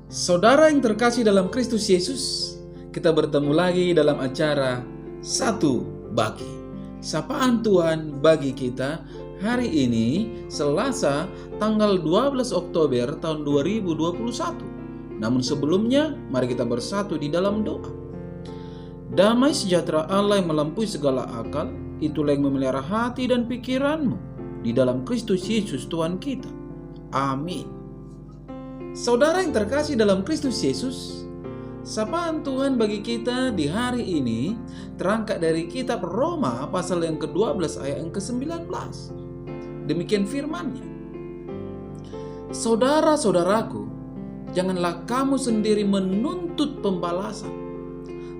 Saudara yang terkasih dalam Kristus Yesus, kita bertemu lagi dalam acara Satu Bagi. Sapaan Tuhan bagi kita hari ini Selasa tanggal 12 Oktober tahun 2021. Namun sebelumnya, mari kita bersatu di dalam doa. Damai sejahtera Allah yang melampaui segala akal, itulah yang memelihara hati dan pikiranmu di dalam Kristus Yesus Tuhan kita. Amin. Saudara yang terkasih dalam Kristus Yesus, sapaan Tuhan bagi kita di hari ini terangkat dari kitab Roma pasal yang ke-12 ayat yang ke-19. Demikian firman-Nya. Saudara-saudaraku, janganlah kamu sendiri menuntut pembalasan,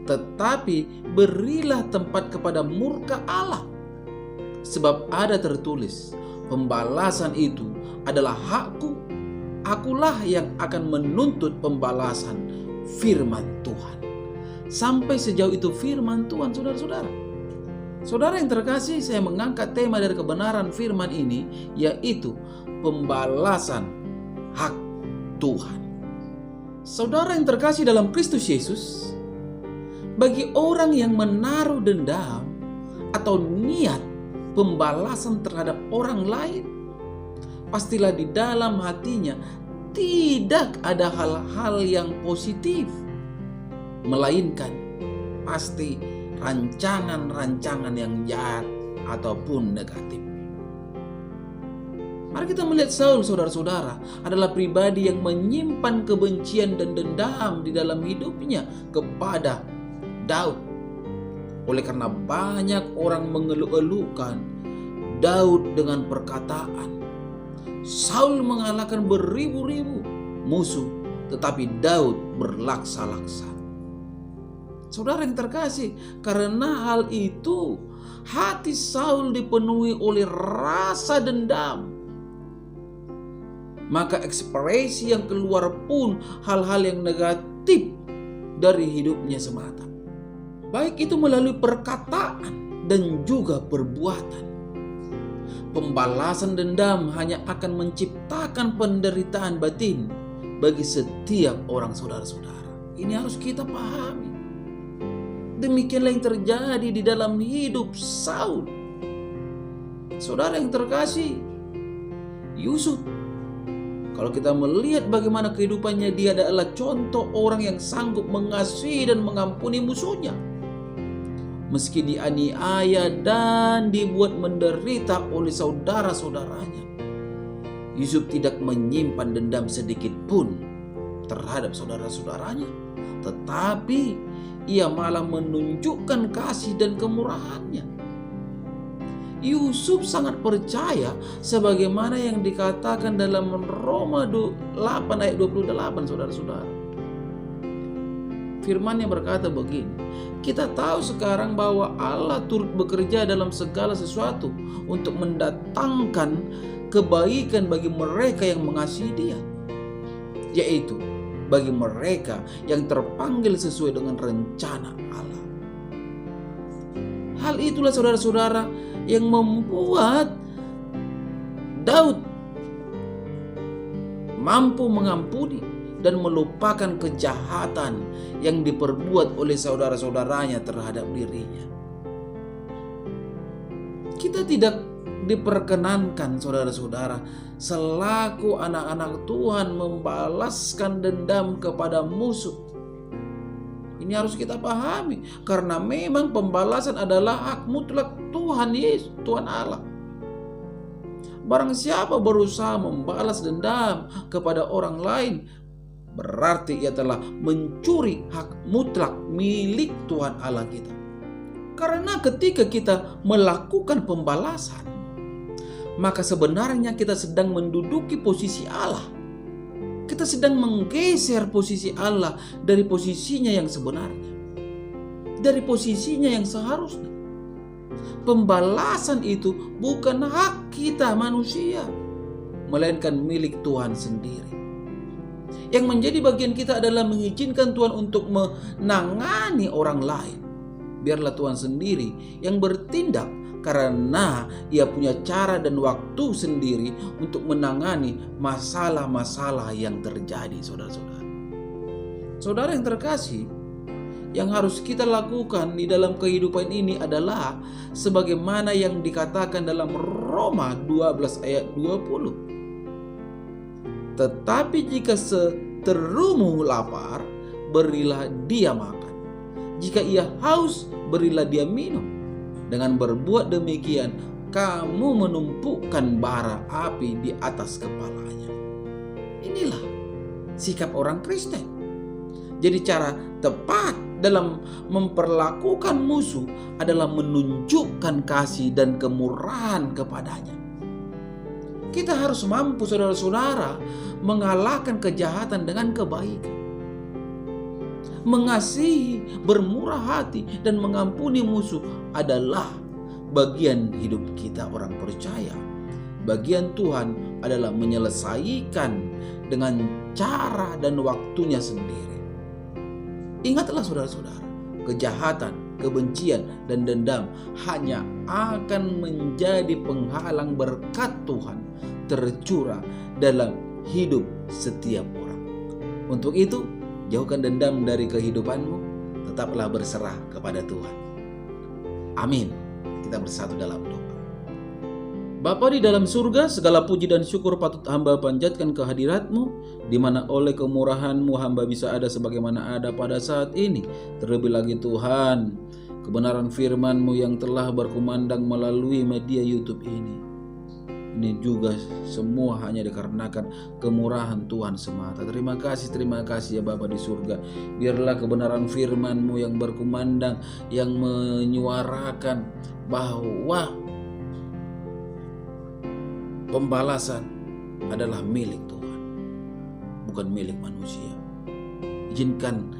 tetapi berilah tempat kepada murka Allah. Sebab ada tertulis, pembalasan itu adalah hakku, akulah yang akan menuntut pembalasan, firman Tuhan. Sampai sejauh itu firman Tuhan, saudara-saudara. Saudara yang terkasih, saya mengangkat tema dari kebenaran firman ini, yaitu pembalasan hak Tuhan. Saudara yang terkasih dalam Kristus Yesus, bagi orang yang menaruh dendam atau niat pembalasan terhadap orang lain, pastilah di dalam hatinya tidak ada hal-hal yang positif, melainkan pasti rancangan-rancangan yang jahat ataupun negatif. Mari kita melihat Saul, saudara-saudara, adalah pribadi yang menyimpan kebencian dan dendam di dalam hidupnya kepada Daud. Oleh karena banyak orang mengeluh-elukan Daud dengan perkataan, Saul mengalahkan beribu-ribu musuh, tetapi Daud berlaksa-laksa. Saudara yang terkasih, karena hal itu hati Saul dipenuhi oleh rasa dendam. Maka ekspresi yang keluar pun hal-hal yang negatif dari hidupnya semata. Baik itu melalui perkataan dan juga perbuatan. Pembalasan dendam hanya akan menciptakan penderitaan batin bagi setiap orang, saudara-saudara. Ini harus kita pahami. Demikianlah yang terjadi di dalam hidup Saul. Saudara yang terkasih, Yusuf, kalau kita melihat bagaimana kehidupannya, dia adalah contoh orang yang sanggup mengasihi dan mengampuni musuhnya. Meski dianiaya dan dibuat menderita oleh saudara-saudaranya, Yusuf tidak menyimpan dendam sedikit pun terhadap saudara-saudaranya, tetapi ia malah menunjukkan kasih dan kemurahannya. Yusuf sangat percaya sebagaimana yang dikatakan dalam Roma 8 ayat 28, saudara-saudara. Firman-Nya berkata begini, kita tahu sekarang bahwa Allah turut bekerja dalam segala sesuatu untuk mendatangkan kebaikan bagi mereka yang mengasihi Dia, yaitu bagi mereka yang terpanggil sesuai dengan rencana Allah. Hal itulah, saudara-saudara, yang membuat Daud mampu mengampuni dan melupakan kejahatan yang diperbuat oleh saudara-saudaranya terhadap dirinya. Kita tidak diperkenankan, saudara-saudara, selaku anak-anak Tuhan membalaskan dendam kepada musuh. Ini harus kita pahami, karena memang pembalasan adalah hak mutlak Tuhan Yesus, Tuhan Allah. Barang siapa berusaha membalas dendam kepada orang lain, berarti ia telah mencuri hak mutlak milik Tuhan Allah kita. Karena ketika kita melakukan pembalasan, maka sebenarnya kita sedang menduduki posisi Allah. Kita sedang menggeser posisi Allah dari posisinya yang sebenarnya, dari posisinya yang seharusnya. Pembalasan itu bukan hak kita manusia, melainkan milik Tuhan sendiri. Yang menjadi bagian kita adalah mengizinkan Tuhan untuk menangani orang lain. Biarlah Tuhan sendiri yang bertindak, karena Ia punya cara dan waktu sendiri untuk menangani masalah-masalah yang terjadi, saudara-saudara. Saudara yang terkasih, yang harus kita lakukan di dalam kehidupan ini adalah sebagaimana yang dikatakan dalam Roma 12 ayat 20. Tetapi jika seterumu lapar, berilah dia makan. Jika ia haus, berilah dia minum. Dengan berbuat demikian, kamu menumpukan bara api di atas kepalanya. Inilah sikap orang Kristen. Jadi cara tepat dalam memperlakukan musuh adalah menunjukkan kasih dan kemurahan kepadanya. Kita harus mampu, saudara-saudara, mengalahkan kejahatan dengan kebaikan. Mengasihi, bermurah hati, dan mengampuni musuh adalah bagian hidup kita orang percaya. Bagian Tuhan adalah menyelesaikan dengan cara dan waktunya sendiri. Ingatlah saudara-saudara, kejahatan, kebencian, dan dendam hanya akan menjadi penghalang berkat Tuhan tercurah dalam hidup setiap orang. Untuk itu, jauhkan dendam dari kehidupanmu, tetaplah berserah kepada Tuhan. Amin. Kita bersatu dalam doa. Bapa di dalam surga, segala puji dan syukur patut hamba panjatkan kehadirat-Mu, di mana oleh kemurahan-Mu hamba bisa ada sebagaimana ada pada saat ini. Terlebih lagi Tuhan, kebenaran firman-Mu yang telah berkumandang melalui media YouTube ini. Ini juga semua hanya dikarenakan kemurahan Tuhan semata. Terima kasih ya Bapa di surga. Biarlah kebenaran firman-Mu yang berkumandang, yang menyuarakan bahwa pembalasan adalah milik Tuhan, bukan milik manusia. Izinkan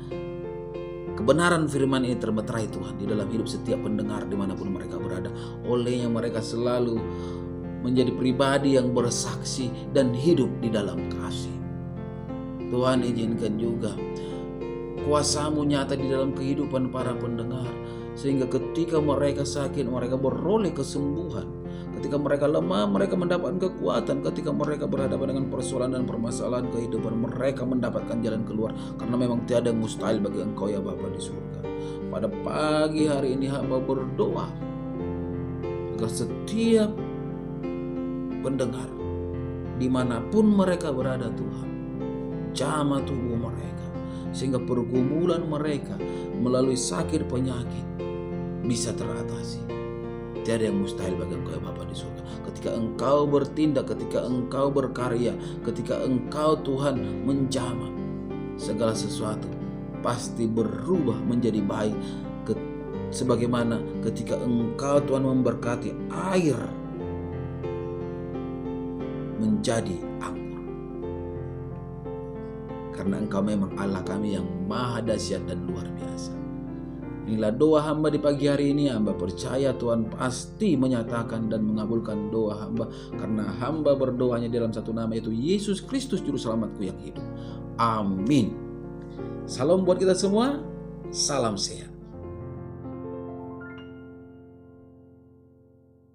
kebenaran firman ini termeterai Tuhan di dalam hidup setiap pendengar dimanapun mereka berada. Olehnya mereka selalu menjadi pribadi yang bersaksi dan hidup di dalam kasih. Tuhan, izinkan juga kuasa-Mu nyata di dalam kehidupan para pendengar, sehingga ketika mereka sakit, mereka beroleh kesembuhan. Ketika mereka lemah, mereka mendapatkan kekuatan. Ketika mereka berhadapan dengan persoalan dan permasalahan kehidupan, mereka mendapatkan jalan keluar. Karena memang tiada yang mustahil bagi Engkau ya Bapa di surga. Pada pagi hari ini hamba berdoa agar setiap pendengar dimanapun mereka berada Tuhan, jamah tubuh mereka, sehingga pergumulan mereka melalui sakit penyakit bisa teratasi. Tiada yang mustahil bagi Engkau ya Bapa di surga. Ketika Engkau bertindak, ketika Engkau berkarya, ketika Engkau Tuhan menjamah, segala sesuatu pasti berubah menjadi baik. Sebagaimana ketika Engkau Tuhan memberkati air menjadi anggur. Karena Engkau memang Allah kami yang maha dahsyat dan luar biasa. Inilah doa hamba di pagi hari ini. Hamba percaya Tuhan pasti menyatakan dan mengabulkan doa hamba, karena hamba berdoanya dalam satu nama, yaitu Yesus Kristus Juru Selamatku yang hidup. Amin. Salam buat kita semua. Salam sehat.